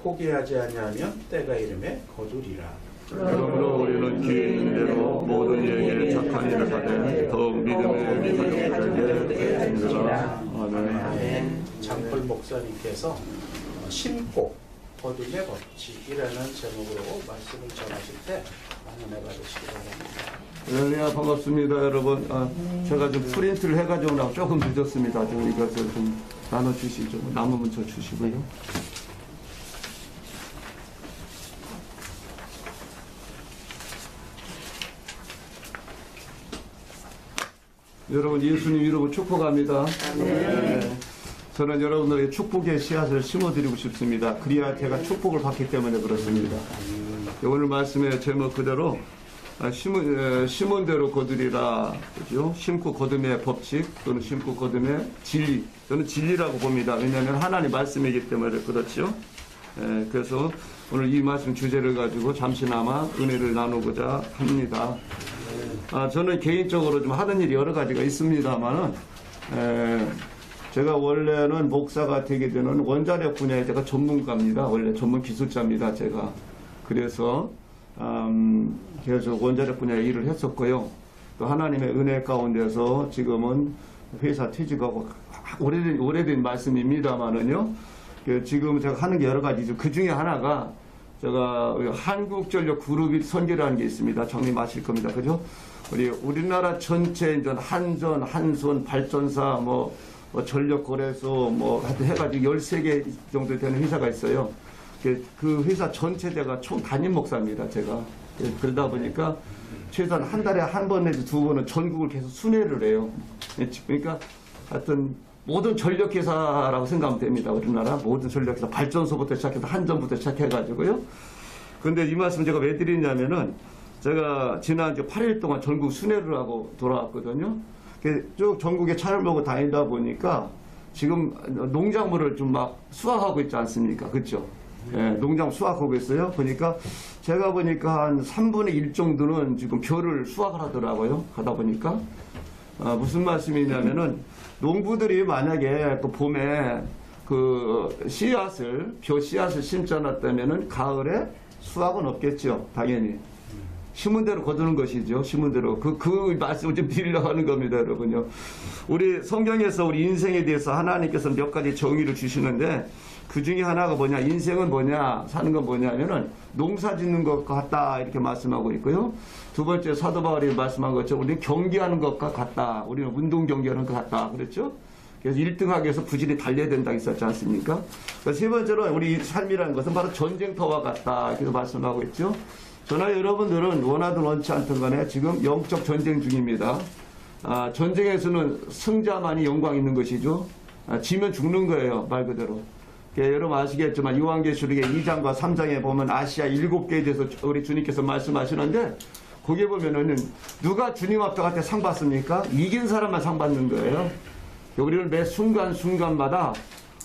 포기하지 아니하면 때가 이름에 거두리라. 그러므로 우리는 귀에 있는 대로 모든 이에게 착한 일을 하되 더욱 믿음의 가족들에게 힘들어. 아멘. 장풀 목사님께서 심고 거둠의 법칙이라는 제목으로 말씀을 전하실 때 은혜 받으시기 바랍니다. 네, 반갑습니다, 여러분. 제가 좀 프린트를 해가지고 나고 조금 늦었습니다. 좀 이것을 좀 나눠주시죠. 남으면 저 주시고요. 여러분, 예수님 이름으로 축복합니다. 네. 저는 여러분들에게 축복의 씨앗을 심어드리고 싶습니다. 그래야 제가 축복을 받기 때문에 그렇습니다. 오늘 말씀의 제목 그대로 심은 대로 거두리라. 그죠? 심고 거둠의 법칙 또는 심고 거둠의 진리. 저는 진리라고 봅니다. 왜냐하면 하나님 말씀이기 때문에 그렇죠. 그래서 오늘 이 말씀 주제를 가지고 잠시나마 은혜를 나누고자 합니다. 저는 개인적으로 좀 하는 일이 여러 가지가 있습니다만은, 제가 원래는 목사가 되게 되는 원자력 분야에 제가 전문가입니다. 원래 전문 기술자입니다. 제가. 그래서, 계속 원자력 분야에 일을 했었고요. 또 하나님의 은혜 가운데서 지금은 회사 퇴직하고 오래된 말씀입니다만은요. 지금 제가 하는 게 여러 가지죠. 그 중에 하나가 제가 한국전력 그룹 선계라는 게 있습니다. 정리 마실 겁니다. 그죠? 우리나라 전체 이제 한전, 한손, 발전사, 전력거래소, 해가지고 13개 정도 되는 회사가 있어요. 그 회사 전체 제가 총 담임 목사입니다. 제가. 그러다 보니까 최소한 한 달에 한 번 내지 두 번은 전국을 계속 순회를 해요. 그러니까 하여튼 모든 전력회사라고 생각하면 됩니다. 우리나라 모든 전력회사, 발전소부터 시작해서 한전부터 시작해가지고요. 근데 이 말씀 제가 왜 드리냐면은 제가 지난 8일 동안 전국 순회를 하고 돌아왔거든요. 쭉 전국에 차를 몰고 다니다 보니까 지금 농작물을 좀 막 수확하고 있지 않습니까? 그렇죠? 농장 수확하고 있어요. 보니까 제가 보니까 한 3분의 1 정도는 지금 벼를 수확을 하더라고요. 가다 보니까 무슨 말씀이냐면은 농부들이 만약에 또 봄에 그 벼 씨앗을 심지 않았다면은 가을에 수확은 없겠죠. 당연히. 심은 대로 거두는 것이죠. 심은 대로. 그 말씀을 좀 드리려고 하는 겁니다, 여러분요. 우리 성경에서 우리 인생에 대해서 하나님께서 몇 가지 정의를 주시는데 그 중에 하나가 뭐냐, 인생은 뭐냐, 사는 건 뭐냐면은 농사 짓는 것 같다, 이렇게 말씀하고 있고요. 두 번째 사도 바울이 말씀한 것처럼 우리는 경기하는 것과 같다. 우리는 운동 경기하는 것 같다. 그렇죠? 그래서 1등하기 위해서 부지런히 달려야 된다 있었지 않습니까? 세 번째로 우리 삶이라는 것은 바로 전쟁터와 같다. 이렇게 말씀하고 있죠. 저나 여러분들은 원하든 원치 않든 간에 지금 영적 전쟁 중입니다. 전쟁에서는 승자만이 영광 있는 것이죠. 지면 죽는 거예요, 말 그대로. 여러분 아시겠지만 요한계시록의 2장과 3장에 보면 아시아 7개에 대해서 우리 주님께서 말씀하시는데 거기에 보면은 누가 주님 앞에 갈 때 상 받습니까? 이긴 사람만 상 받는 거예요. 우리는 매 순간순간마다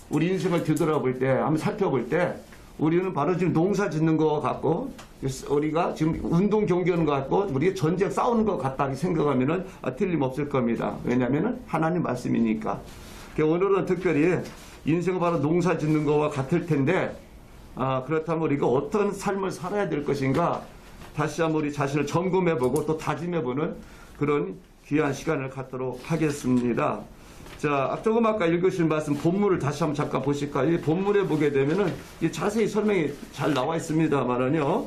우리 인생을 뒤돌아볼 때, 한번 살펴볼 때 우리는 바로 지금 농사 짓는 것 같고 우리가 지금 운동 경기하는 것 같고 우리가 전쟁 싸우는 것 같다 이렇게 생각하면은 틀림없을 겁니다. 왜냐하면은 하나님 말씀이니까. 오늘은 특별히 인생은 바로 농사 짓는 것과 같을 텐데 그렇다면 우리가 어떤 삶을 살아야 될 것인가 다시 한번 우리 자신을 점검해보고 또 다짐해보는 그런 귀한 시간을 갖도록 하겠습니다. 자, 조금 아까 읽으신 말씀 본문을 다시 한번 잠깐 보실까요? 이 본문에 보게 되면은 자세히 설명이 잘 나와 있습니다만은요.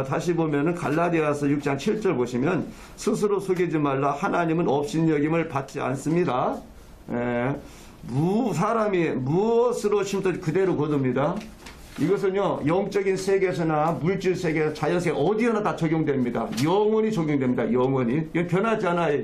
다시 보면은 갈라디아서 6장 7절 보시면 스스로 속이지 말라 하나님은 업신여김을 받지 않습니다. 사람이 무엇으로 심든 그대로 거둡니다. 이것은요 영적인 세계에서나 물질 세계, 자연 세계 어디에나 다 적용됩니다. 영원히 적용됩니다. 영원히. 이건 변하지 않아요.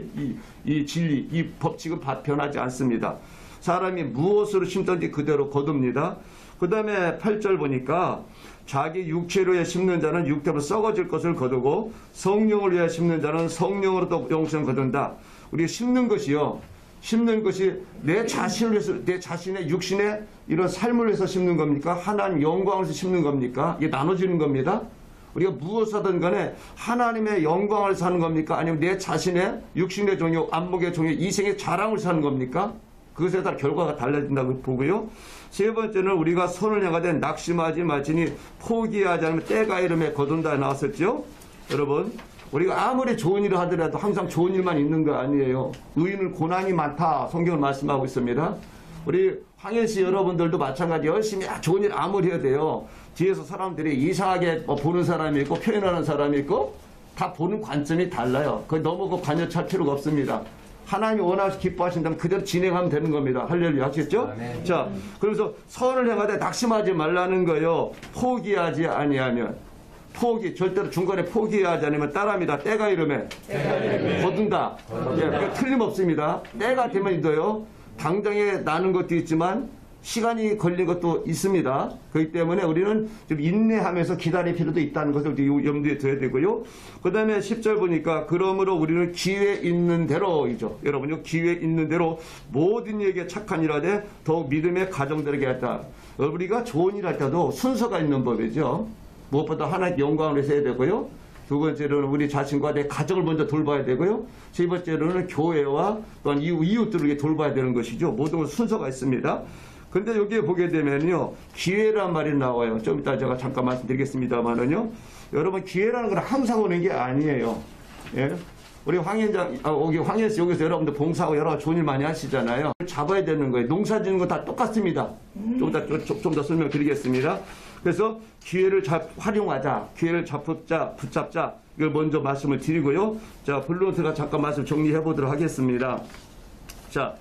이 진리, 이 법칙은 변하지 않습니다. 사람이 무엇으로 심든지 그대로 거둡니다. 그 다음에 8절 보니까 자기 육체로 심는 자는 육체로 썩어질 것을 거두고 성령을 위해 심는 자는 성령으로 또 영생을 거둔다. 우리가 심는 것이 내 자신을 위해서, 내 자신의 육신의 이런 삶을 위해서 심는 겁니까? 하나님 영광을 위해서 심는 겁니까? 이게 나눠지는 겁니다. 우리가 무엇을 하든 간에 하나님의 영광을 사는 겁니까? 아니면 내 자신의 육신의 종교, 안목의 종교, 이생의 자랑을 사는 겁니까? 그것에 따라 결과가 달라진다고 보고요. 세 번째는 우리가 손을 향하되 낙심하지 말지니 포기하지 않으면 때가 이름에 거둔다 나왔었죠. 여러분, 우리가 아무리 좋은 일을 하더라도 항상 좋은 일만 있는 거 아니에요. 의인은 고난이 많다. 성경을 말씀하고 있습니다. 우리 황현씨 여러분들도 마찬가지 열심히 좋은 일 아무리 해야 돼요. 뒤에서 사람들이 이상하게 보는 사람이 있고 표현하는 사람이 있고 다 보는 관점이 달라요. 그 너무 그 관여할 필요가 없습니다. 하나님이 원하시 기뻐하신다면 그대로 진행하면 되는 겁니다. 할렐루야. 아시겠죠? 네. 자, 그래서 선을 행하되 낙심하지 말라는 거요. 포기하지 아니하면. 포기, 절대로 중간에 포기하지 않으면 따라합니다. 때가 이름에 거둔다. 예, 틀림없습니다. 때가 되면 있어요. 당장에 나는 것도 있지만 시간이 걸린 것도 있습니다. 그렇기 때문에 우리는 좀 인내하면서 기다릴 필요도 있다는 것을 염두에 둬야 되고요. 그 다음에 10절 보니까 그러므로 우리는 기회 있는 대로이죠. 여러분요, 기회 있는 대로 모든 이에게 착한 일하되 더욱 믿음의 가정들에게 했다. 우리가 좋은 일 할 때도 순서가 있는 법이죠. 무엇보다 하나님 영광을 위해서 해야 되고요. 두 번째로는 우리 자신과 내 가정을 먼저 돌봐야 되고요. 세 번째로는 교회와 또한 이웃들에게 돌봐야 되는 것이죠. 모든 건 순서가 있습니다. 근데 여기에 보게 되면요, 기회란 말이 나와요. 좀 이따 제가 잠깐 말씀드리겠습니다만은요. 여러분, 기회라는 건 항상 오는 게 아니에요. 예? 우리 황현장, 황현씨 여기서 여러분들 봉사하고 여러 가지 좋은 일 많이 하시잖아요. 잡아야 되는 거예요. 농사 짓는 거 다 똑같습니다. 좀 더 설명드리겠습니다. 그래서 기회를 활용하자, 기회를 붙잡자, 이걸 먼저 말씀을 드리고요. 자, 블루노트가 잠깐 말씀 정리해 보도록 하겠습니다. 자,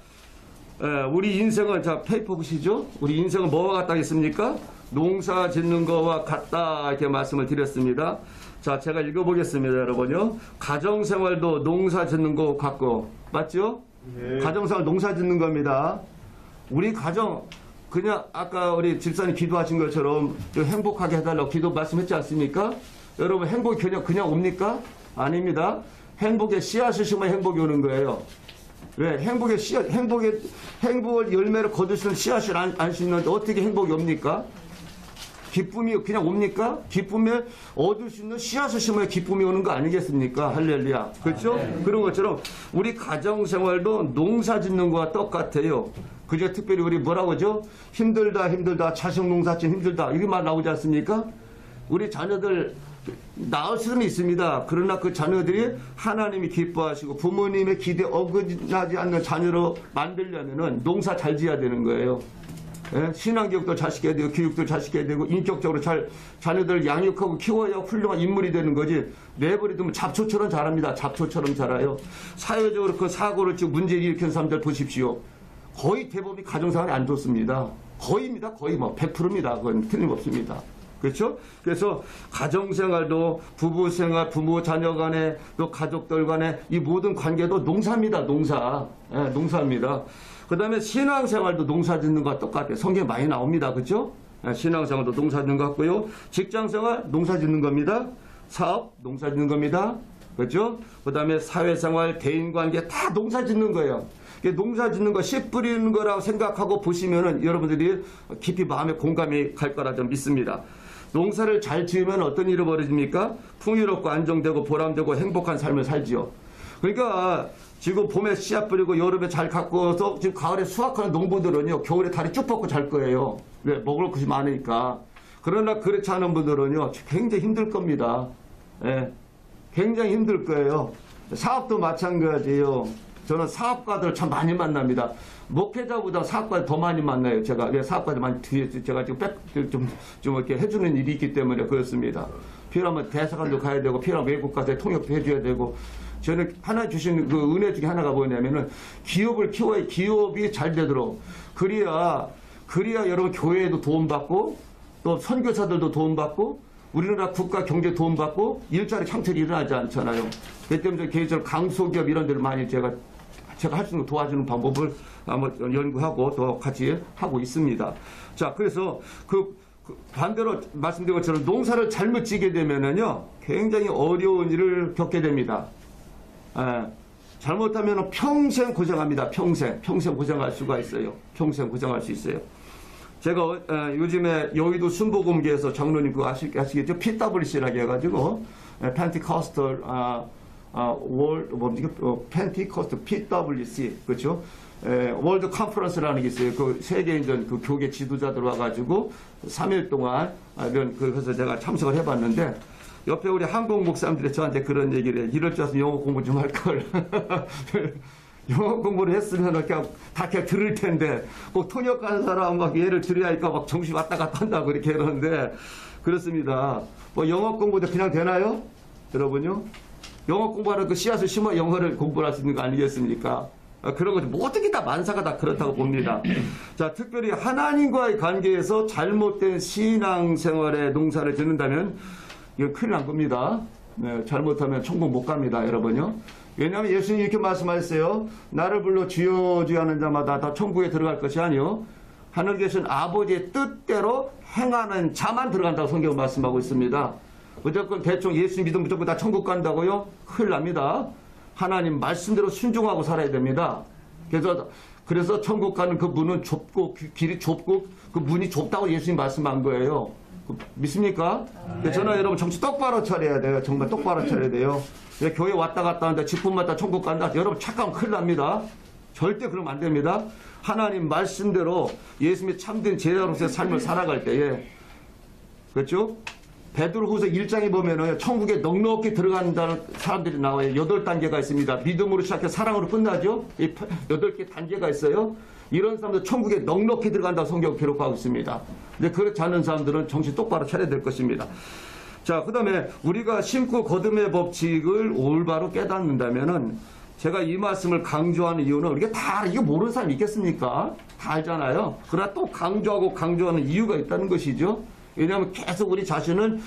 우리 인생은, 자, 페이퍼 보시죠? 우리 인생은 뭐와 같다 했습니까? 농사 짓는 거와 같다, 이렇게 말씀을 드렸습니다. 자, 제가 읽어보겠습니다, 여러분요. 가정생활도 농사 짓는 거 같고, 맞죠? 네. 가정생활 농사 짓는 겁니다. 우리 가정, 그냥 아까 우리 집사님 기도하신 것처럼 행복하게 해달라고 기도 말씀했지 않습니까? 여러분, 행복이 그냥 옵니까? 아닙니다. 행복의 씨앗을 심으면 행복이 오는 거예요. 왜? 행복의 씨앗, 행복을 열매를 거둘 수 있는 씨앗을 안 심는데 어떻게 행복이 옵니까? 기쁨이 그냥 옵니까? 기쁨을 얻을 수 있는 씨앗을 심어야 기쁨이 오는 거 아니겠습니까? 할렐루야. 그렇죠? 네. 그런 것처럼 우리 가정생활도 농사 짓는 거와 똑같아요. 그저 특별히 우리 뭐라고 하죠? 힘들다, 자식 농사짓기 힘들다. 이런 말 나오지 않습니까? 우리 자녀들 낳을 수는 있습니다. 그러나 그 자녀들이 하나님이 기뻐하시고 부모님의 기대에 어긋나지 않는 자녀로 만들려면은 농사 잘 지어야 되는 거예요. 예? 신앙교육도 잘 시켜야 되고 교육도 잘 시켜야 되고 인격적으로 잘 자녀들을 양육하고 키워야 훌륭한 인물이 되는 거지. 내버려두면 잡초처럼 자랍니다. 잡초처럼 자라요. 사회적으로 그 사고를 치고 문제를 일으키는 사람들 보십시오. 거의 대부분이 가정생활이 안 좋습니다. 거의입니다. 거의 100%입니다. 그건 틀림없습니다. 그렇죠? 그래서 가정생활도 부부생활, 부모 자녀 간에 또 가족들 간에 이 모든 관계도 농사입니다. 농사. 예, 농사입니다. 그 다음에 신앙생활도 농사 짓는 것과 똑같아요. 성경에 많이 나옵니다. 그렇죠? 예, 신앙생활도 농사 짓는 것 같고요. 직장생활 농사 짓는 겁니다. 사업 농사 짓는 겁니다. 그렇죠? 그 다음에 사회생활, 대인관계 다 농사 짓는 거예요. 농사 짓는 거 씨 뿌리는 거라고 생각하고 보시면은 여러분들이 깊이 마음에 공감이 갈 거라 좀 믿습니다. 농사를 잘 지으면 어떤 일이 벌어집니까? 풍요롭고 안정되고 보람되고 행복한 삶을 살지요. 그러니까 지금 봄에 씨앗 뿌리고 여름에 잘 가꾸어서 지금 가을에 수확하는 농부들은요, 겨울에 다리 쭉 뻗고 잘 거예요. 왜? 먹을 것이 많으니까. 그러나 그렇지 않은 분들은요, 굉장히 힘들 겁니다. 예, 굉장히 힘들 거예요. 사업도 마찬가지예요. 저는 사업가들 참 많이 만납니다. 목회자보다 사업가들 더 많이 만나요. 제가 사업가들 많이 제가 지금 좀 이렇게 해주는 일이 있기 때문에 그렇습니다. 필요하면 대사관도 가야 되고 필요하면 외국 가서 통역도 해줘야 되고. 저는 하나 주신 그 은혜 중에 하나가 뭐냐면은 기업을 키워야 기업이 잘 되도록 그래야 여러분 교회에도 도움받고 또 선교사들도 도움받고 우리나라 국가 경제 도움받고 일자리 창출이 일어나지 않잖아요. 그렇기 때문에 개인적으로 강소기업 이런 데를 많이 제가 할 수 있는 도와주는 방법을 한번 연구하고 또 같이 하고 있습니다. 자, 그래서 그 반대로 말씀드린 것처럼 농사를 잘못 지게 되면은요, 굉장히 어려운 일을 겪게 됩니다. 잘못하면 평생 고생합니다. 평생 고생할 수가 있어요. 평생 고생할 수 있어요. 제가 요즘에 여의도 순복음교에서 장로님 그거 아시겠죠? PWC라고 해가지고 펜티코스털 펜티코스트 PWC 그렇죠? 월드 컨퍼런스라는 게 있어요. 그 세계인전 그 교계 지도자들 와가지고 3일 동안 이런 그래서 제가 참석을 해봤는데 옆에 우리 한국 목사님들이 저한테 그런 얘기를 해. 이럴 줄 알았으면 영어 공부 좀 할 걸. 영어 공부를 했으면 그냥 다 그냥 들을 텐데 꼭 통역하는 사람 막 예를 들어야 할까 막 정신 왔다 갔다 한다고 이렇게 그러는데 그렇습니다. 뭐 영어 공부도 그냥 되나요? 여러분요? 영어 공부하는 그 씨앗을 심어 영어를 공부할 수 있는 거 아니겠습니까? 그런 거죠. 모든 게 다 만사가 다 그렇다고 봅니다. 자, 특별히 하나님과의 관계에서 잘못된 신앙생활의 농사를 짓는다면 이거 큰일 난 겁니다. 네, 잘못하면 천국 못 갑니다, 여러분요. 왜냐하면 예수님이 이렇게 말씀하셨어요. 나를 불러 주여 주여 하는 자마다 다 천국에 들어갈 것이 아니요 하늘 계신 아버지의 뜻대로 행하는 자만 들어간다고 성경은 말씀하고 있습니다. 무조건 대충 예수 믿으면 무조건 다 천국 간다고요? 큰일 납니다. 하나님 말씀대로 순종하고 살아야 됩니다. 그래서 천국 가는 그 문은 좁고 길이 좁고 그 문이 좁다고 예수님 말씀한 거예요. 믿습니까? 저는 여러분 정신 똑바로 차려야 돼요. 정말 똑바로 차려야 돼요. 교회 왔다 갔다 하는데 직분마다 천국 간다. 여러분 착각하면 큰일 납니다. 절대 그러면 안 됩니다. 하나님 말씀대로 예수님의 참된 제자로서의 삶을 살아갈 때에 그렇죠? 베드로후서 1장에 보면은 천국에 넉넉히 들어간다는 사람들이 나와요. 8단계가 있습니다. 믿음으로 시작해 사랑으로 끝나죠. 이 8개 단계가 있어요. 이런 사람들 천국에 넉넉히 들어간다고 성경 기록하고 있습니다. 근데 그렇지 않은 사람들은 정신 똑바로 차려야 될 것입니다. 자, 그 다음에 우리가 심고 거듭의 법칙을 올바로 깨닫는다면은 제가 이 말씀을 강조하는 이유는 우리가 다 이거 모르는 사람이 있겠습니까? 다 알잖아요. 그러나 또 강조하는 이유가 있다는 것이죠. 왜냐하면 계속 우리 자신을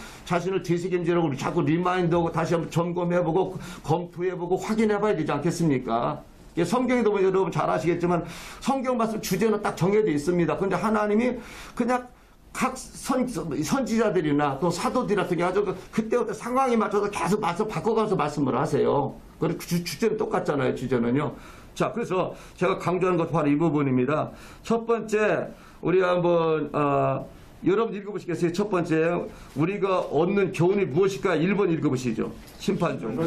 되새김질하고 우리 자꾸 리마인드하고 다시 한번 점검해보고 검토해보고 확인해봐야 되지 않겠습니까? 성경에도 보면 여러분 잘 아시겠지만 성경 말씀 주제는 딱 정해져 있습니다. 그런데 하나님이 그냥 각 선지자들이나 또 사도들 같은 게 아주 그때부터 상황에 맞춰서 계속 바꿔가면서 말씀을 하세요. 그리고 주제는 똑같잖아요. 주제는요. 자, 그래서 제가 강조하는 것도 바로 이 부분입니다. 첫 번째, 우리 한번 여러분 읽어보시겠어요? 첫 번째, 우리가 얻는 교훈이 무엇일까? 1번 읽어보시죠. 심판종.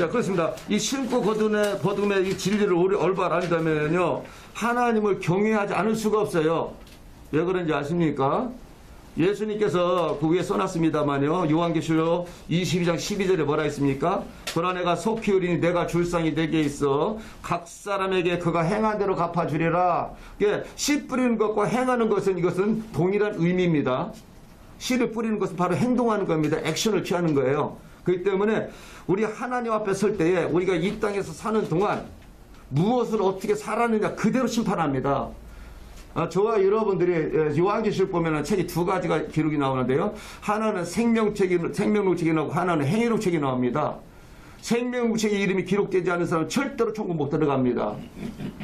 야, 그렇습니다. 이 심고 거듭의 이 진리를 올바로 안다면요, 하나님을 경외하지 않을 수가 없어요. 왜 그런지 아십니까? 예수님께서 그 위에 써놨습니다만요. 요한계시록 22장 12절에 뭐라 했습니까? 그러나 내가 속히 오리니 내가 줄상이 내게 있어 각 사람에게 그가 행한 대로 갚아주리라. 씨 뿌리는 것과 행하는 것은 이것은 동일한 의미입니다. 씨를 뿌리는 것은 바로 행동하는 겁니다. 액션을 취하는 거예요. 그렇기 때문에 우리 하나님 앞에 설 때에 우리가 이 땅에서 사는 동안 무엇을 어떻게 살았느냐 그대로 심판합니다. 저와 여러분들이 요한계시록 보면 책이 두 가지가 기록이 나오는데요. 하나는 생명책이 나오고 하나는 행위록책이 나옵니다. 생명책의 이름이 기록되지 않은 사람은 절대로 천국 못 들어갑니다.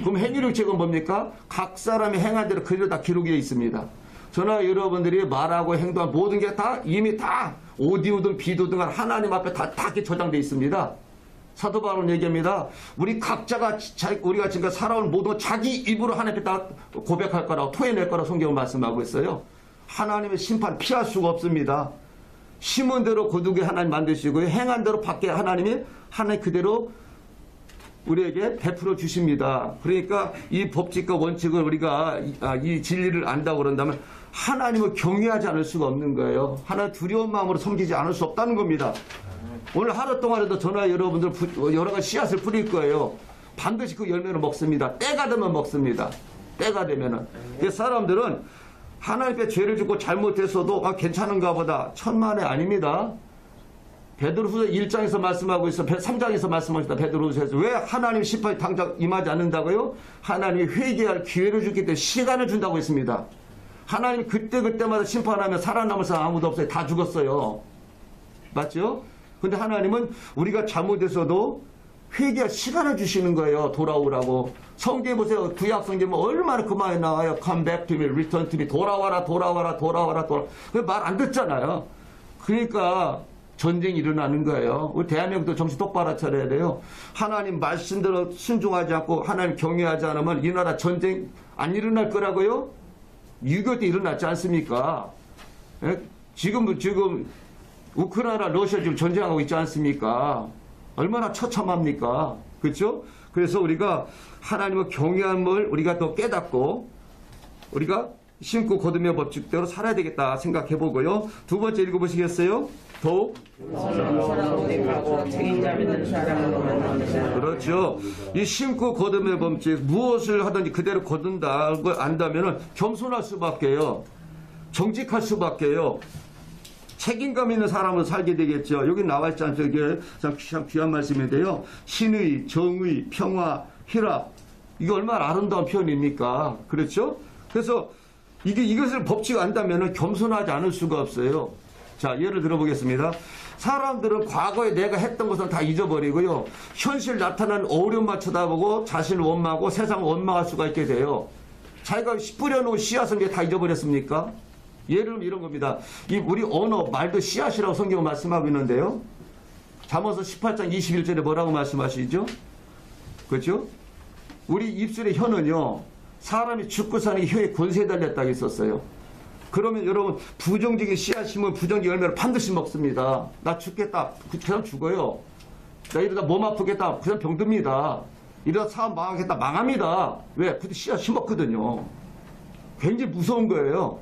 그럼 행위록책은 뭡니까? 각 사람이 행한 대로 그대로 다 기록이 되어 있습니다. 저나 여러분들이 말하고 행동한 모든 게 다 이미 다 오디오든 비디오든 하나님 앞에 다 이렇게 저장되어 있습니다. 사도 바울은 얘기합니다. 우리 각자가 우리가 지금 살아온 모든 자기 입으로 하나님께 다 고백할 거라고 토해낼 거라고 성경을 말씀하고 있어요. 하나님의 심판 피할 수가 없습니다. 심은 대로 거두게 하나님 만드시고요. 행한 대로 받게 하나님 그대로 우리에게 베풀어 주십니다. 그러니까 이 법칙과 원칙을 우리가 이 진리를 안다고 그런다면 하나님을 경외하지 않을 수가 없는 거예요. 하나님 두려운 마음으로 섬기지 않을 수 없다는 겁니다. 오늘 하루 동안에도 저나 여러분들 여러 가지 씨앗을 뿌릴 거예요. 반드시 그 열매를 먹습니다. 때가 되면 먹습니다. 때가 되면은. 사람들은 하나님께 죄를 짓고 잘못했어도 괜찮은가 보다. 천만에 아닙니다. 베드로후서 1장에서 말씀하고 있어. 3장에서 말씀하셨다. 베드로후서에서 왜 하나님 심판이 당장 임하지 않는다고요? 하나님이 회개할 기회를 주기 때문에 시간을 준다고 했습니다. 하나님 그때마다 심판하면 살아남을 사람 아무도 없어요. 다 죽었어요. 맞죠? 근데 하나님은 우리가 잘못했어도 회개할 시간을 주시는 거예요. 돌아오라고. 성경에 보세요. 구약 성경은 얼마나 그 말이 나와요. Come back to me, return to me. 돌아와라. 말 안 듣잖아요. 그러니까 전쟁이 일어나는 거예요. 우리 대한민국도 정신 똑바로 차려야 돼요. 하나님 말씀대로 순종하지 않고 하나님 경외하지 않으면 이 나라 전쟁 안 일어날 거라고요? 6.25 때 일어났지 않습니까? 지금 우크라이나 러시아 지금 전쟁하고 있지 않습니까? 얼마나 처참합니까? 그렇죠? 그래서 우리가 하나님의 경외함을 우리가 더 깨닫고 우리가 심고 거듭의 법칙대로 살아야 되겠다 생각해 보고요. 두 번째 읽어보시겠어요? 더욱 그렇죠. 이 심고 거듭의 법칙, 무엇을 하든지 그대로 거둔다는 걸 안다면 겸손할 수밖에요. 정직할 수밖에요. 책임감 있는 사람으로 살게 되겠죠. 여기 나와 있지 않죠? 이게 참 귀한 말씀인데요. 신의, 정의, 평화, 희락. 이게 얼마나 아름다운 표현입니까? 그렇죠? 그래서 이것을 법칙 안다면 겸손하지 않을 수가 없어요. 자, 예를 들어보겠습니다. 사람들은 과거에 내가 했던 것은 다 잊어버리고요. 현실 나타나는 어려움만 쳐다보고 자신을 원망하고 세상을 원망할 수가 있게 돼요. 자기가 뿌려놓은 씨앗은 왜 다 잊어버렸습니까? 예를 들면 이런 겁니다. 우리 언어, 말도 씨앗이라고 성경은 말씀하고 있는데요. 잠언서 18장 21절에 뭐라고 말씀하시죠? 그렇죠? 우리 입술의 혀는요, 사람이 죽고 사는 혀에 권세에 달렸다고 했었어요. 그러면 여러분, 부정적인 씨앗이면 부정적인 열매를 반드시 먹습니다. 나 죽겠다. 그 사람 죽어요. 나 이러다 몸 아프겠다. 그 사람 병듭니다. 이러다 사업 망하겠다. 망합니다. 왜? 그때 씨앗 심었거든요. 굉장히 무서운 거예요.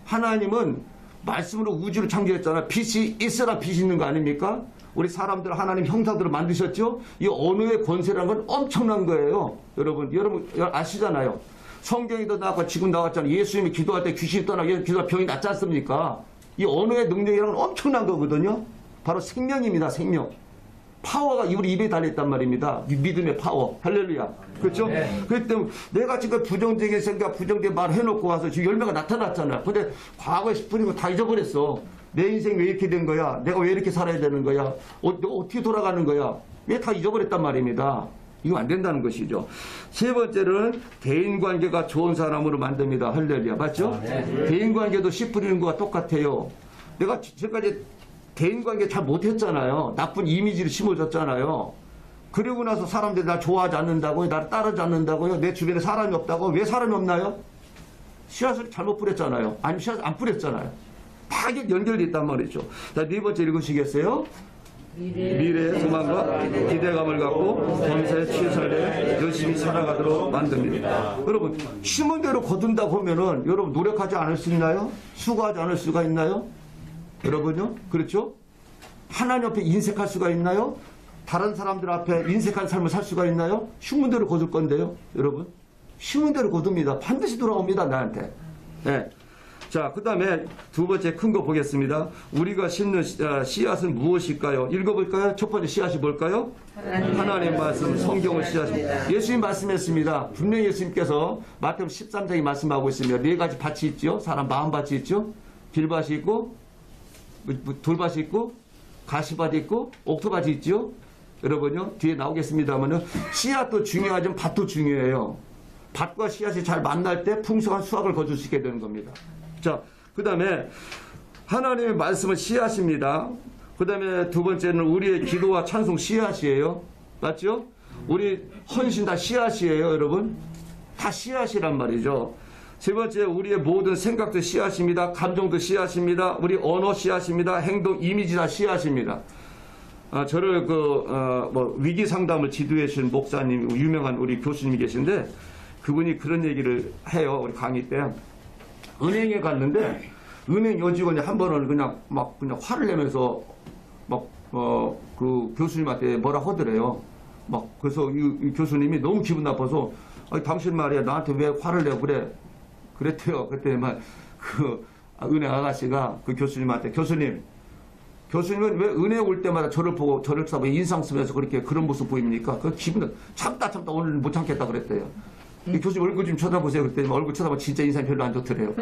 하나님은 말씀으로 우주를 창조했잖아요. 빛이 있어라 빛이 있는 거 아닙니까? 우리 사람들 하나님 형상대로 만드셨죠? 이 언어의 권세라는 건 엄청난 거예요. 여러분 아시잖아요. 성경에도 나왔고 지금 나왔잖아요. 예수님이 기도할 때 귀신이 떠나고 기도할 병이 낫지 않습니까? 이 언어의 능력이라는 건 엄청난 거거든요. 바로 생명입니다. 생명. 파워가 우리 입에 달려있단 말입니다. 믿음의 파워. 할렐루야. 그렇죠? 네. 그렇기 때문에 내가 지금 부정적인 생각, 부정적인 말 해놓고 와서 지금 열매가 나타났잖아. 근데 과거에 뿌리고 다 잊어버렸어. 내 인생이 왜 이렇게 된 거야? 내가 왜 이렇게 살아야 되는 거야? 내가 어떻게 돌아가는 거야? 왜 다 잊어버렸단 말입니다. 이거 안 된다는 것이죠. 세 번째는 대인관계가 좋은 사람으로 만듭니다. 할렐루야. 맞죠? 네. 대인관계도 씨 뿌리는 거와 똑같아요. 내가 지금까지 대인관계 잘 못했잖아요. 나쁜 이미지를 심어줬잖아요. 그러고 나서 사람들이 날 좋아하지 않는다고요. 나를 따르지 않는다고요. 내 주변에 사람이 없다고. 왜 사람이 없나요? 씨앗을 잘못 뿌렸잖아요. 아니면 씨앗을 안 뿌렸잖아요. 다 연결되어 있단 말이죠. 자, 네 번째 읽으시겠어요? 미래의 소망과 기대감을 갖고 범사에 최선을 열심히 살아가도록 만듭니다. 여러분, 심은 대로 거둔다고 하면은 여러분 노력하지 않을 수 있나요? 수고하지 않을 수가 있나요? 여러분요? 그렇죠? 하나님 앞에 인색할 수가 있나요? 다른 사람들 앞에 인색한 삶을 살 수가 있나요? 심은 대로 거둘 건데요. 여러분, 심은 대로 거둡니다. 반드시 돌아옵니다. 나한테. 네. 자, 그 다음에 두 번째 큰 거 보겠습니다. 우리가 심는 씨앗은 무엇일까요? 읽어볼까요? 첫 번째 씨앗이 뭘까요? 하나님 말씀, 성경을 씨앗입니다. 예수님 말씀했습니다. 분명히 예수님께서 마태복음 13장에 말씀하고 있습니다. 네 가지 밭이 있죠. 사람 마음밭이 있죠. 길밭이 있고 돌밭이 있고 가시밭이 있고 옥토밭이 있죠. 여러분요, 뒤에 나오겠습니다만은 씨앗도 중요하지만 밭도 중요해요. 밭과 씨앗이 잘 만날 때 풍성한 수확을 거둘 수 있게 되는 겁니다. 자, 그 다음에 하나님의 말씀은 씨앗입니다. 그 다음에 두 번째는 우리의 기도와 찬송 씨앗이에요. 맞죠? 우리 헌신 다 씨앗이에요, 여러분. 다 씨앗이란 말이죠. 세 번째, 우리의 모든 생각도 씨앗입니다. 감정도 씨앗입니다. 우리 언어 씨앗입니다. 행동, 이미지 다 씨앗입니다. 저를 위기 상담을 지도해 주신 목사님, 유명한 우리 교수님이 계신데, 그분이 그런 얘기를 해요. 우리 강의 때. 은행에 갔는데, 은행 여직원이 한 번은 그냥 화를 내면서 그 교수님한테 뭐라 하더래요. 그래서 이 교수님이 너무 기분 나빠서, 당신 말이야, 나한테 왜 화를 내고 그래? 그랬대요. 그랬더니 은행 아가씨가 그 교수님한테, 교수님은 왜 은행 올 때마다 저를 보고 저를 보고 인상 쓰면서 그런 모습 보입니까? 그 기분 참다 오늘 못 참겠다 그랬대요. 이 교수님 얼굴 좀 쳐다보세요. 그랬더니 얼굴 쳐다보면 진짜 인상이 별로 안 좋더래요.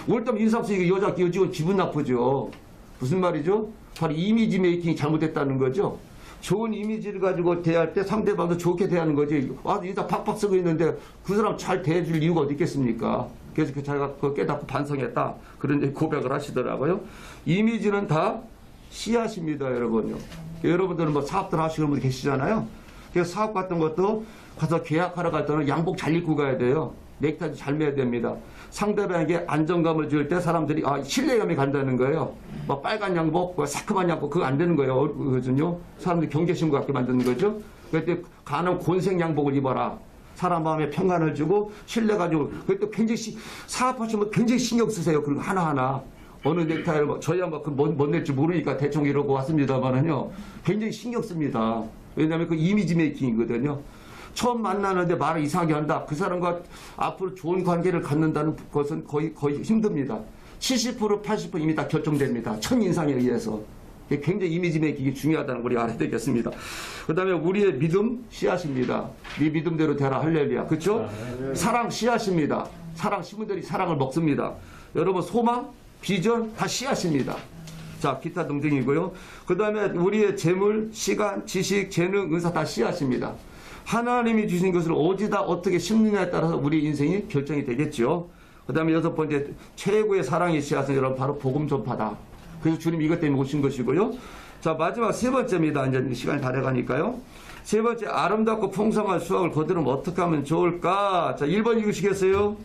올 때면 인상 쓰니까 여직원 기분 나쁘죠. 무슨 말이죠? 바로 이미지 메이킹이 잘못됐다는 거죠. 좋은 이미지를 가지고 대할 때 상대방도 좋게 대하는 거지. 인상 팍팍 쓰고 있는데 그 사람 잘 대해줄 이유가 어디 있겠습니까? 그래서 자기가 그거 깨닫고 반성했다. 그런 고백을 하시더라고요. 이미지는 다 씨앗입니다, 여러분요. 여러분들은 사업들 하시는 분들 계시잖아요. 그래서 사업 같은 것도 가서 계약하러 갈 때는 양복 잘 입고 가야 돼요. 넥타이도 잘 매야 됩니다. 상대방에게 안정감을 줄 때 사람들이 신뢰감이 간다는 거예요. 뭐 빨간 양복, 뭐 새콤한 양복 그거 안 되는 거예요. 그거든요. 사람들이 경계심 갖게 만드는 거죠. 그때 가는 곤색 양복을 입어라. 사람 마음에 평안을 주고 신뢰가 주고 그때 굉장히 사업하시면 굉장히 신경 쓰세요. 그리고 하나하나 어느 넥타이를 저희야 못 낼지 모르니까 대충 이러고 왔습니다만은요. 굉장히 신경 씁니다. 왜냐하면 그 이미지 메이킹이거든요. 처음 만나는데 말을 이상하게 한다. 그 사람과 앞으로 좋은 관계를 갖는다는 것은 거의 힘듭니다. 70% 80% 이미 다 결정됩니다. 첫 인상에 의해서. 굉장히 이미지 메이킹이 중요하다는 걸 알아야 되겠습니다. 그 다음에 우리의 믿음 씨앗입니다. 네 믿음대로 되라 할렐루야. 그렇죠? 사랑 씨앗입니다. 사랑 심은들이 사랑을 먹습니다. 여러분 소망, 비전 다 씨앗입니다. 자, 기타 등등이고요. 그 다음에 우리의 재물, 시간, 지식, 재능, 은사 다 씨앗입니다. 하나님이 주신 것을 어디다 어떻게 심느냐에 따라서 우리 인생이 결정이 되겠죠. 그 다음에 6번째 최고의 사랑의 씨앗은 여러분 바로 복음 전파다. 그래서 주님 이것 때문에 오신 것이고요. 자, 마지막 3번째입니다. 이제 시간이 다 돼가니까요. 3번째 아름답고 풍성한 수확을 거두려면 어떻게 하면 좋을까? 자, 1번 읽으시겠어요?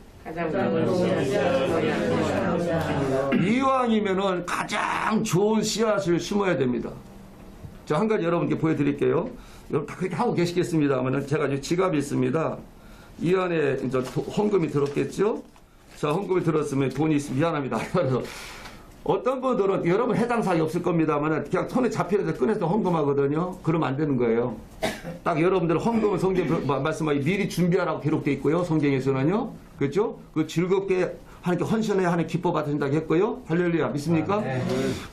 이왕이면은 가장 좋은 씨앗을 심어야 됩니다. 자, 한 가지 여러분께 보여드릴게요. 여러분 다 그렇게 하고 계시겠습니다만은 제가 이제 지갑이 있습니다. 이 안에 이제 헌금이 들었겠죠? 자, 헌금이 들었으면 돈이 있으면 미안합니다. 그래서 어떤 분들은 여러분 해당 사항이 없을 겁니다만은 그냥 손에 잡히는 데 꺼내서 헌금하거든요. 그러면 안 되는 거예요. 딱 여러분들 헌금은 성경 말씀하기 미리 준비하라고 기록되어 있고요. 성경에서는요. 그렇죠? 그 즐겁게 하나님께 헌신해야 하는 기뻐 받으신다고 했고요. 할렐루야. 믿습니까?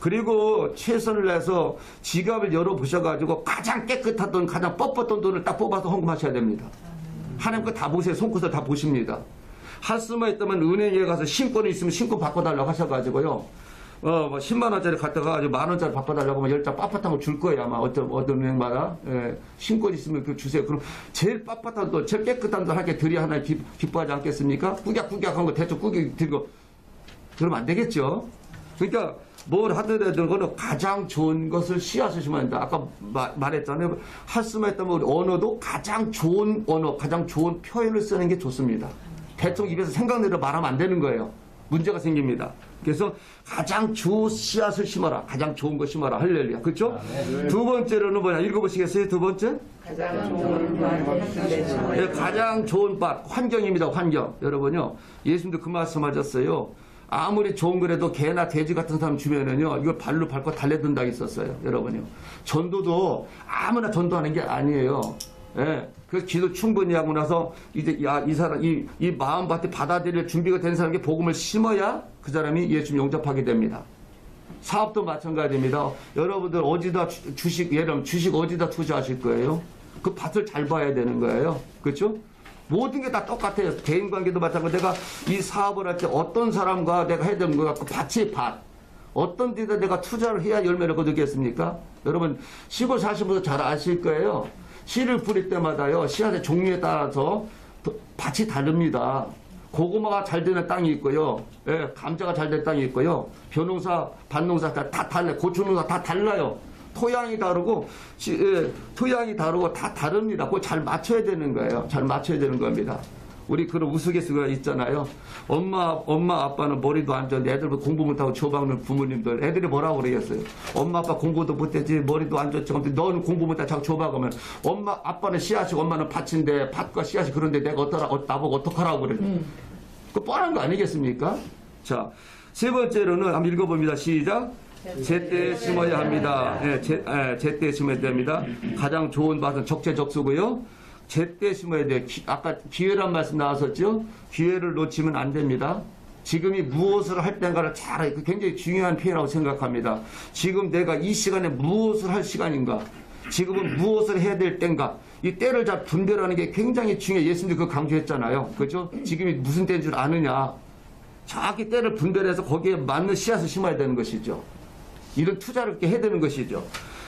그리고 최선을 내서 지갑을 열어보셔가지고 가장 깨끗한 돈, 가장 뻣뻣한 돈을 딱 뽑아서 헌금하셔야 됩니다. 하나님 거 다 보세요. 손끝을 다 보십니다. 할 수만 있다면 은행에 가서 신권이 있으면 신권 바꿔달라고 하셔가지고요. 10만원짜리 갖다가 10,000원짜리 바꿔달라고 하면 10장 빳빳한 거 줄 거예요. 아마 어떤 은행마다. 예, 신권 있으면 그 주세요. 그럼 제일 빳빳한 돈, 제일 깨끗한 돈 할게 드려야 하나 기뻐하지 않겠습니까? 꾸격꾸격한 거 대충 꾸격 들고. 그러면 안 되겠죠? 그러니까 뭘 하더라도 그거는 가장 좋은 것을 씨앗을 심어야 된다. 아까 말했잖아요. 할 수만 있다면 우리 언어도 가장 좋은 언어, 가장 좋은 표현을 쓰는 게 좋습니다. 대충 입에서 생각내로 말하면 안 되는 거예요. 문제가 생깁니다. 그래서 가장 좋은 씨앗을 심어라. 가장 좋은 거 심어라. 할렐루야. 그렇죠? 두 번째로는 뭐냐? 읽어보시겠어요? 두 번째? 가장 좋은 밭. 환경입니다. 환경. 여러분요. 예수님도 그 말씀하셨어요. 아무리 좋은 거라도 개나 돼지 같은 사람 주면은요. 이걸 발로 밟고 달래든다고 했었어요. 여러분요. 전도도 아무나 전도하는 게 아니에요. 예. 그래서 기도 충분히 하고 나서 이제 이 사람 이 마음밭에 받아들일 준비가 된 사람에게 복음을 심어야 그 사람이 예수님 영접하게 됩니다. 사업도 마찬가지입니다. 여러분들 어디다 주식 예를 들면 주식 어디다 투자하실 거예요? 그 밭을 잘 봐야 되는 거예요. 그렇죠? 모든 게 다 똑같아요. 대인 관계도 마찬가지고 내가 이 사업을 할 때 어떤 사람과 내가 해야 되는 거야. 그 밭이 밭. 어떤 데다 내가 투자를 해야 열매를 거두겠습니까? 여러분 시골 사시는 분들 잘 아실 거예요. 씨를 뿌릴 때마다요, 씨앗의 종류에 따라서 밭이 다릅니다. 고구마가 잘 되는 땅이 있고요, 예, 감자가 잘 되는 땅이 있고요, 벼농사, 밭농사 다 달라요. 고추농사 다 달라요. 토양이 다르고, 토양이 다르고 다 다릅니다. 그거 잘 맞춰야 되는 거예요. 잘 맞춰야 되는 겁니다. 우리 그런 우스갯소리가 있잖아요. 엄마, 아빠는 머리도 안 좋은데 애들 공부 못하고 줘박는 부모님들. 애들이 뭐라고 그러겠어요? 엄마, 아빠 공부도 못했지, 머리도 안 좋지. 근데 너는 공부 못하고 자꾸 줘박으면 엄마, 아빠는 씨앗이고 엄마는 밭인데 밭과 씨앗이 그런데 내가 나보고 어떡하라고 그래. 그 뻔한 거 아니겠습니까? 자, 세 번째로는 한번 읽어봅니다. 시작. 제때에 심어야 합니다. 제때에 심어야 됩니다. 가장 좋은 밭은 적재적소고요. 제때 심어야 돼. 아까 기회란 말씀 나왔었죠? 기회를 놓치면 안 됩니다. 지금이 무엇을 할 때인가를 잘, 굉장히 중요한 표현이라고 생각합니다. 지금 내가 이 시간에 무엇을 할 시간인가? 지금은 무엇을 해야 될 때인가? 이 때를 잘 분별하는 게 굉장히 중요해요. 예수님도 그거 강조했잖아요. 그죠? 지금이 무슨 때인 줄 아느냐? 정확히 때를 분별해서 거기에 맞는 씨앗을 심어야 되는 것이죠. 이런 투자를 이렇게 해야 되는 것이죠.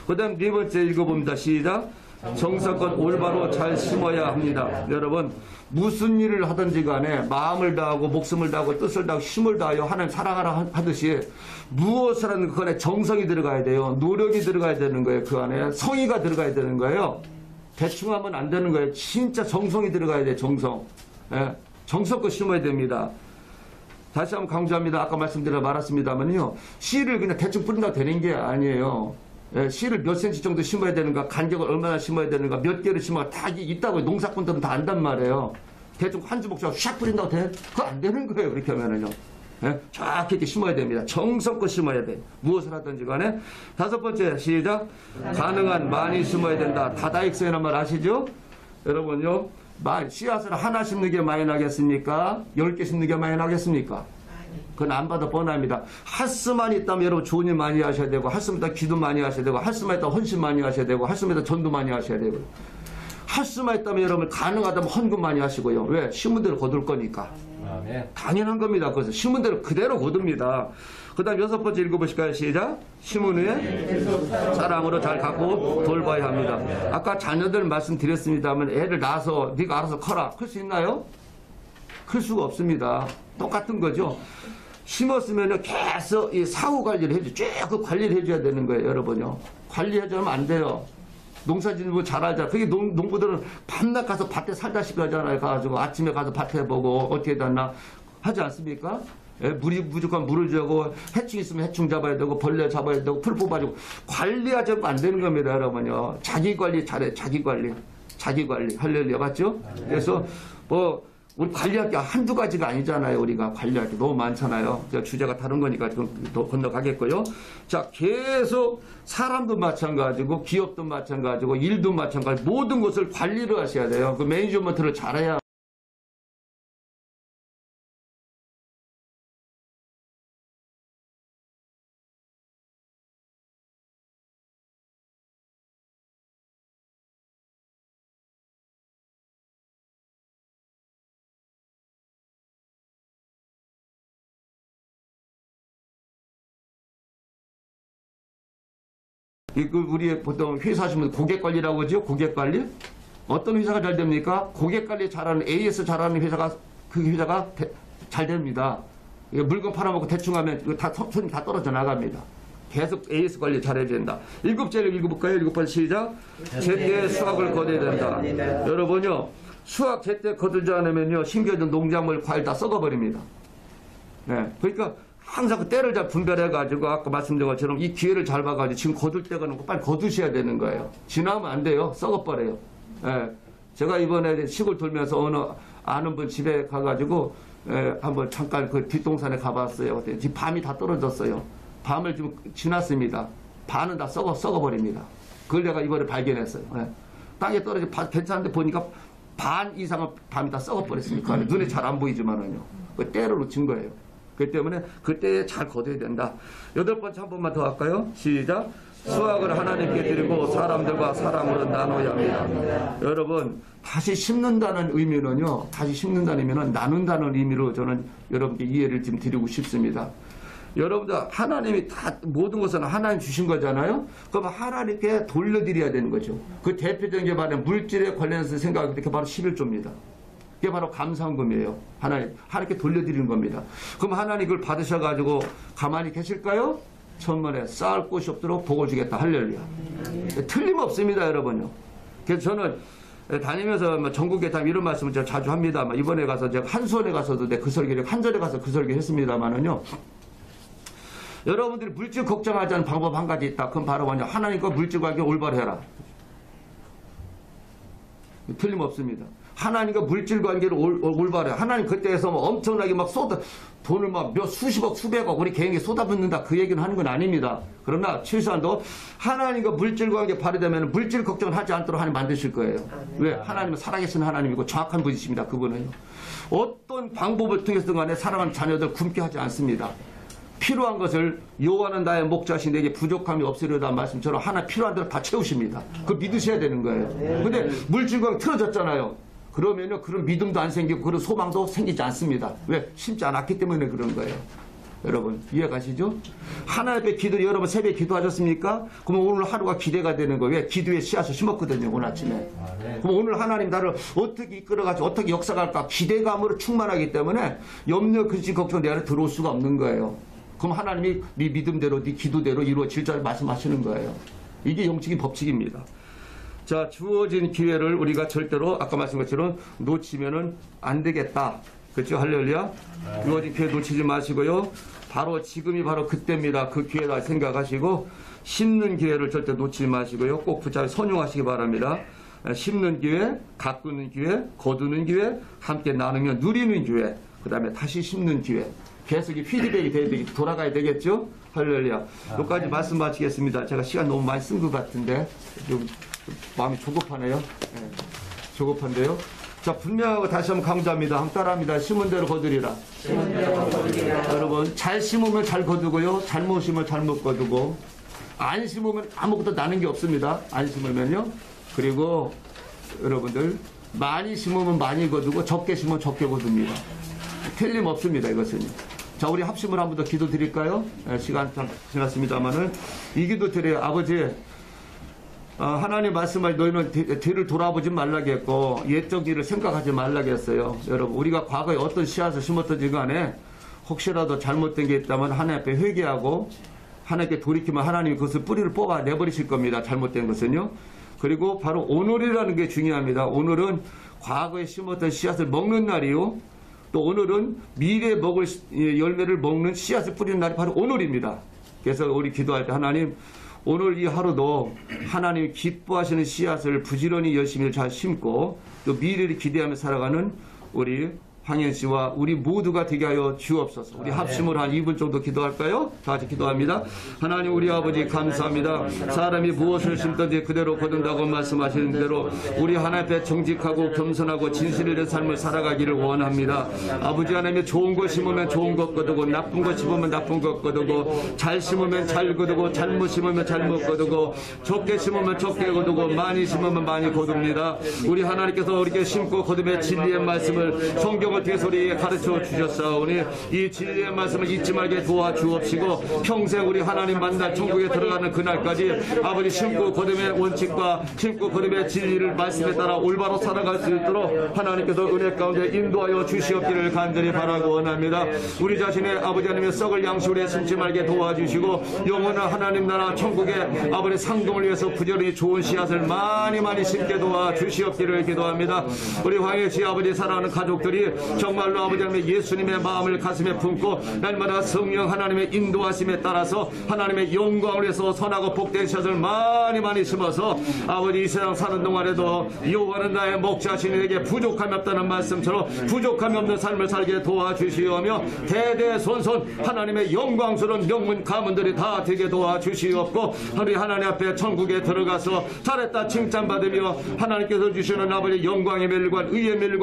그 다음 네 번째 읽어봅니다. 시작. 정성껏 올바로 잘 심어야 합니다. 여러분 무슨 일을 하든지 간에 마음을 다하고 목숨을 다하고 뜻을 다하고 힘을 다하여 하나님 사랑하라 하듯이 무엇을 하는 그 안에 정성이 들어가야 돼요. 노력이 들어가야 되는 거예요. 그 안에 성의가 들어가야 되는 거예요. 대충 하면 안 되는 거예요. 진짜 정성이 들어가야 돼요. 정성. 예. 정성껏 심어야 됩니다. 다시 한번 강조합니다. 아까 말씀드려 말았습니다만요. 씨를 그냥 대충 뿌린다고 되는 게 아니에요. 예, 씨를 몇 센치 정도 심어야 되는가, 간격을 얼마나 심어야 되는가, 몇 개를 심어야 다 있다고 농사꾼들은 다 안단 말이에요. 대충 한 주먹씩 샥 뿌린다고 돼? 그거 안 되는 거예요. 그렇게 하면은요. 예? 쫙 이렇게 심어야 됩니다. 정성껏 심어야 돼. 무엇을 하든지 간에. 다섯 번째, 시작. 가능한 많이 심어야 된다. 다다익선이라는 말 아시죠? 여러분요. 씨앗을 하나 심는 게 많이 나겠습니까? 10개 심는 게 많이 나겠습니까? 그건 안 봐도 뻔합니다. 할 수만 있다면 여러분 좋은 일 많이 하셔야 되고, 할 수만 있다면 기도 많이 하셔야 되고, 할 수만 있다면 헌신 많이 하셔야 되고, 할 수만 있다면 전도 많이 하셔야 되고, 할 수만 있다면 여러분 가능하다면 헌금 많이 하시고요. 왜? 심은 대로 거둘 거니까. 아멘. 당연한 겁니다. 그래서 심은 대로 그대로 거둡니다. 그 다음 여섯 번째 읽어보실까요? 시작. 심은 후에 사랑으로 잘 갖고 돌봐야 합니다. 아까 자녀들 말씀드렸습니다만 애를 낳아서 네가 알아서 커라. 클 수 있나요? 클 수가 없습니다. 똑같은 거죠. 심었으면 계속 이 사후 관리를 해줘. 쭉 그 관리를 해줘야 되는 거예요. 여러분요. 관리해주면 안 돼요. 농사짓는 분 잘 알잖아. 그게 농부들은 밤낮 가서 밭에 살다시피 하잖아요. 가가지고 아침에 가서 밭에 보고 어떻게 됐나 하지 않습니까? 예, 무조건 물을 주고 해충 있으면 해충 잡아야 되고 벌레 잡아야 되고 풀 뽑아주고 관리하지 않으면 안 되는 겁니다. 여러분요. 자기 관리 잘해. 자기 관리. 할렐루야. 맞죠? 그래서 우리 관리할 게 한두 가지가 아니잖아요. 우리가 관리할 게 너무 많잖아요. 주제가 다른 거니까 좀 더 건너가겠고요. 자, 계속 사람도 마찬가지고 기업도 마찬가지고 일도 마찬가지고 모든 것을 관리를 하셔야 돼요. 그 매니지먼트를 잘해야 우리 보통 회사 하시면 고객 관리라고 하죠. 고객 관리. 어떤 회사가 잘 됩니까? 고객 관리 잘하는 AS 잘하는 회사가 그 회사가 잘 됩니다. 물건 팔아먹고 대충 하면 손이 다 떨어져 나갑니다. 계속 AS 관리 잘해야 된다. 일곱째를 읽어볼까요? 일곱 번 시작. 제때 수확을 거둬야 된다. 여러분요. 수확 제때 거두지 않으면요. 심겨진 농작물 과일 다 썩어버립니다. 네. 그러니까 항상 그 때를 잘 분별해가지고 아까 말씀드린 것처럼 이 기회를 잘 봐가지고 지금 거둘 때가 있고 빨리 거두셔야 되는 거예요. 지나면 안 돼요. 썩어버려요. 예. 제가 이번에 시골 돌면서 어느 아는 분 집에 가가지고 한번 잠깐 그 뒷동산에 가봤어요. 밤이 다 떨어졌어요. 밤을 좀 지났습니다. 반은 다 썩어버립니다. 그걸 내가 이번에 발견했어요. 예. 땅에 떨어져 괜찮은데 보니까 반 이상은 밤이 다 썩어버렸으니까 눈에 잘 안 보이지만은요. 그 때를 놓친 거예요. 그렇기 때문에 그때에 잘 거둬야 된다. 여덟 번째 한 번만 더 할까요? 시작. 수확을 하나님께 드리고 사람들과 사랑으로 나눠야 합니다. 여러분 다시 심는다는 의미는요. 다시 심는다는 의미는 나눈다는 의미로 저는 여러분께 이해를 좀 드리고 싶습니다. 여러분들 하나님이 다 모든 것은 하나님 주신 거잖아요. 그럼 하나님께 돌려드려야 되는 거죠. 그 대표적인 게 바로 물질에 관련해서 생각할 때 그게 바로 11조입니다. 그게 바로 감사헌금이에요. 하나님께 돌려드리는 겁니다. 그럼 하나님 그걸 받으셔가지고 가만히 계실까요? 천문에 쌓을 곳이 없도록 복을 주겠다. 할렐루야. 틀림없습니다, 여러분요. 그래서 저는 다니면서 전국에 다 이런 말씀을 제가 자주 합니다. 이번에 가서 제가 한수원에 가서도 그 설교를, 한절에 가서 그 설교 했습니다만은요. 여러분들이 물질 걱정하지 않는 방법 한 가지 있다. 그건 바로 뭐냐. 하나님과 물질 관계 올바로 해라. 틀림없습니다. 하나님과 물질 관계를 올바로 해. 하나님 그때에서 엄청나게 막 돈을 막 수십억, 수백억 우리 개인에게 쏟아붓는다. 그 얘기는 하는 건 아닙니다. 그러나 최소한도 하나님과 물질 관계 발휘되면 물질 걱정을 하지 않도록 하나님 만드실 거예요. 왜? 하나님은 살아계신 하나님이고 정확한 분이십니다. 그분은요. 어떤 방법을 통해서든 간에 사랑하는 자녀들 굶게 하지 않습니다. 필요한 것을 여호와는 나의 목자시 내게 부족함이 없으려다 말씀처럼 하나 필요한 대로 다 채우십니다. 그거 믿으셔야 되는 거예요. 근데 물질과 틀어졌잖아요. 그러면은 그런 믿음도 안 생기고 그런 소망도 생기지 않습니다. 왜? 심지 않았기 때문에 그런 거예요. 여러분 이해가시죠? 하나님의 기도 여러분 새벽에 기도하셨습니까? 그럼 오늘 하루가 기대가 되는 거예요. 왜? 기도의 씨앗을 심었거든요. 오늘 아침에. 그럼 오늘 하나님 나를 어떻게 이끌어가지고 어떻게 역사할까 기대감으로 충만하기 때문에 염려 근심 걱정 내 안에 들어올 수가 없는 거예요. 그럼 하나님이 네 믿음대로 네 기도대로 이루어질 줄 말씀하시는 거예요. 이게 영적인 법칙입니다. 자, 주어진 기회를 우리가 절대로 아까 말씀한 것처럼 놓치면은 안 되겠다. 그렇죠? 할렐루야. 주어진 기회 놓치지 마시고요. 바로 지금이 바로 그때입니다. 그 기회다 생각하시고 심는 기회를 절대 놓치지 마시고요. 꼭 붙잡아 선용하시기 바랍니다. 심는 기회, 가꾸는 기회, 거두는 기회, 함께 나누며 누리는 기회, 그 다음에 다시 심는 기회. 계속 이 피드백이 돌아가야 되겠죠? 할렐루야. 여기까지 말씀 마치겠습니다. 제가 시간 너무 많이 쓴 것 같은데 좀 마음이 조급하네요. 네, 조급한데요. 자, 분명하고 다시 한번 강조합니다. 한번 따라합니다. 심은 대로 거두리라. 심은 대로 거두리라. 여러분, 잘 심으면 잘 거두고요. 잘못 심으면 잘못 거두고, 안 심으면 아무것도 나는 게 없습니다. 안 심으면요. 그리고 여러분들, 많이 심으면 많이 거두고, 적게 심으면 적게 거둡니다. 틀림없습니다, 이것은. 자, 우리 합심을 한 번 더 기도 드릴까요? 시간 참 지났습니다만은 이 기도 드려요. 아버지, 하나님 말씀을 너희는 뒤를 돌아보지 말라겠고 옛적 일을 생각하지 말라겠어요. 여러분, 우리가 과거에 어떤 씨앗을 심었든지 간에 혹시라도 잘못된 게 있다면 하나님 앞에 회개하고 하나님께 돌이키면 하나님이 그것을 뿌리를 뽑아 내버리실 겁니다. 잘못된 것은요. 그리고 바로 오늘이라는 게 중요합니다. 오늘은 과거에 심었던 씨앗을 먹는 날이요. 또 오늘은 미래에 먹을 열매를 먹는 씨앗을 뿌리는 날이 바로 오늘입니다. 그래서 우리 기도할 때 하나님, 오늘 이 하루도 하나님이 기뻐하시는 씨앗을 부지런히 열심히 잘 심고 또 미래를 기대하며 살아가는 우리 황현 씨와 우리 모두가 되게 하여 주옵소서. 우리 합심을 한 2분 정도 기도할까요? 다 같이 기도합니다. 하나님 우리 아버지 감사합니다. 사람이 무엇을 심든지 그대로 거둔다고 말씀하시는 대로 우리 하나님 앞에 정직하고 겸손하고 진실의 삶을 살아가기를 원합니다. 아버지 하나님의 좋은 것 심으면 좋은 것 거두고 나쁜 것 심으면 나쁜 것 거두고 잘 심으면 잘 거두고 잘못 심으면 잘못 거두고 적게 심으면 적게 거두고 많이 심으면 많이 거둡니다. 우리 하나님께서 우리에게 심고 거둠의 진리의 말씀을 성경 뒤에서 우리에게 가르쳐 주셨사오니 이 진리의 말씀을 잊지 말게 도와주옵시고 평생 우리 하나님 만날 천국에 들어가는 그날까지 아버지 심고 거듭의 원칙과 심고 거듭의 진리를 말씀에 따라 올바로 살아갈 수 있도록 하나님께서 은혜 가운데 인도하여 주시옵기를 간절히 바라고 원합니다. 우리 자신의 아버지 하나님의 썩을 양식으로 심지 말게 도와주시고 영원한 하나님 나라 천국의 아버지 상동을 위해서 부지런히 좋은 씨앗을 많이 심게 도와주시옵기를 기도합니다. 우리 황혜씨 아버지 사랑하는 가족들이 정말로 아버지 하나님의 예수님의 마음을 가슴에 품고 날마다 성령 하나님의 인도하심에 따라서 하나님의 영광을 위해서 선하고 복된 씨앗을 많이 심어서 아버지 이 세상 사는 동안에도 여호와는 나의 목자시니 내게 부족함이 없다는 말씀처럼 부족함이 없는 삶을 살게 도와주시오며 대대손손 하나님의 영광스러운 명문 가문들이 다 되게 도와주시옵고 우리 하나님 앞에 천국에 들어가서 잘했다 칭찬받으며 하나님께서 주시는 아버지 영광의 멸관 의의 멸관